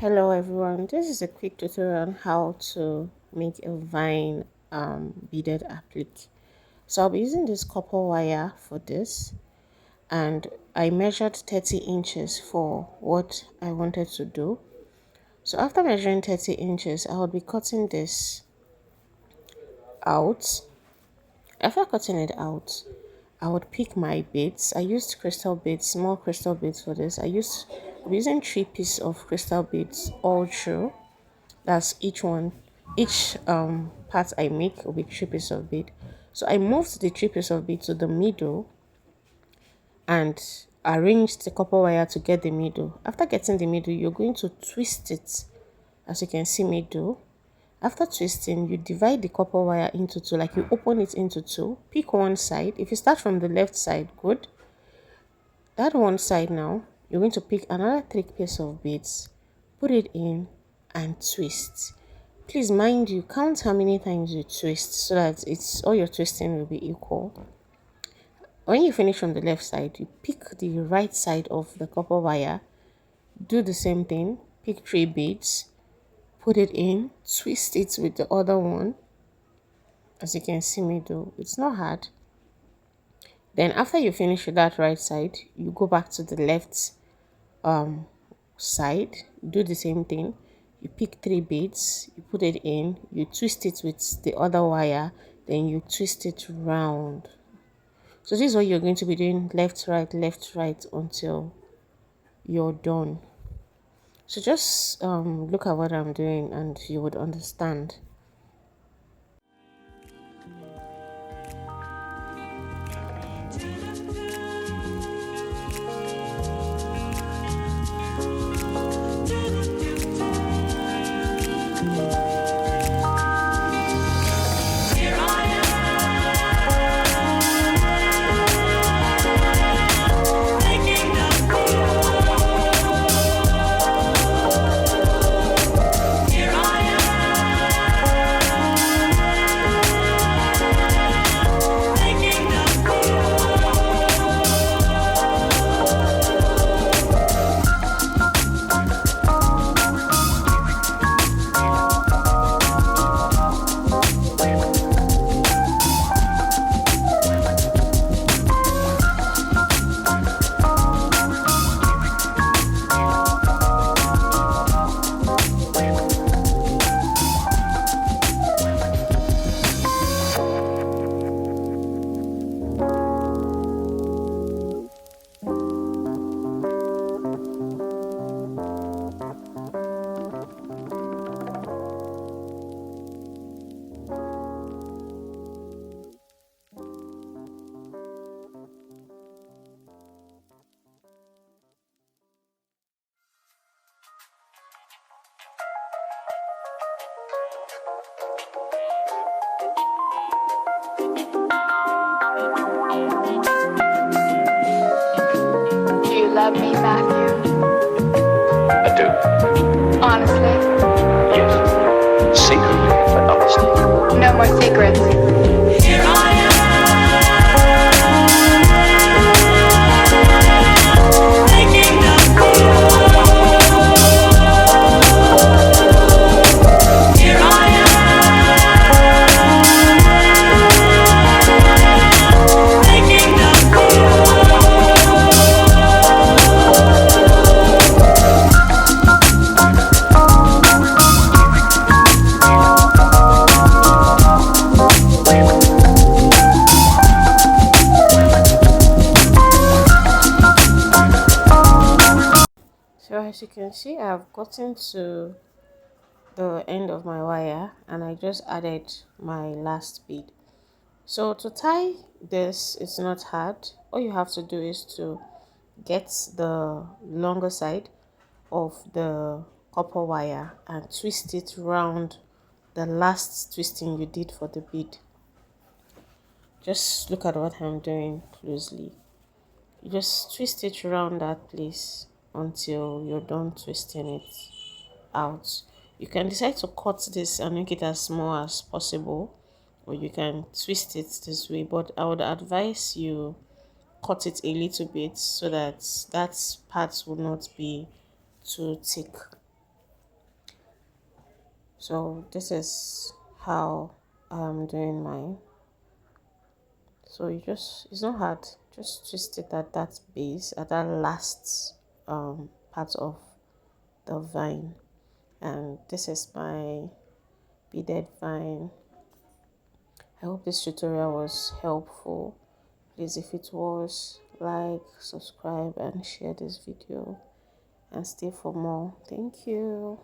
Hello everyone, this is a quick tutorial on how to make a vine beaded applique. So I'll be using this copper wire for this, and I measured 30 inches for what I wanted to do. So after measuring 30 inches, I will be cutting this out. After cutting it out, I would pick my beads. I used crystal beads, small crystal beads for this. I'm using 3 pieces of crystal beads all through. That's each part I make will be 3 pieces of bead. So I moved the 3 pieces of bead to the middle and arranged the copper wire to get the middle. After getting the middle, you're going to twist it, as you can see me do. After twisting, you divide the copper wire into two, like you open it into two. Pick one side. If you start from the left side, good. That one side now, you're going to pick another 3 pieces of beads, put it in, and twist. Please mind you, count how many times you twist so that it's all your twisting will be equal. When you finish from the left side, you pick the right side of the copper wire, do the same thing, pick 3 beads, put it in, twist it with the other one, as you can see me do. It's not hard. Then after you finish with that right side, you go back to the left side, do the same thing. You pick 3 beads, you put it in, you twist it with the other wire, then you twist it round. So this is what you're going to be doing, left right until you're done. So just look at what I'm doing and you would understand. Do you love me, Matthew? I do. Honestly? Yes. Secretly, but honestly. No more secrets. Here I am, making Here I am, making So as you can see, I've gotten to the end of my wire and I just added my last bead. So to tie this, it's not hard. All you have to do is to get the longer side of the copper wire and twist it round the last twisting you did for the bead. Just look at what I'm doing closely. You just twist it around that place until you're done twisting it out. You can decide to cut this and make it as small as possible, or you can twist it this way, but I would advise you cut it a little bit so that that part will not be too thick. So this is how I'm doing mine. So you just, it's not hard, just twist it at that base, at that last part of the vine. And this is my beaded vine. I hope this tutorial was helpful. Please, if it was, like, subscribe and share this video and stay for more. Thank you.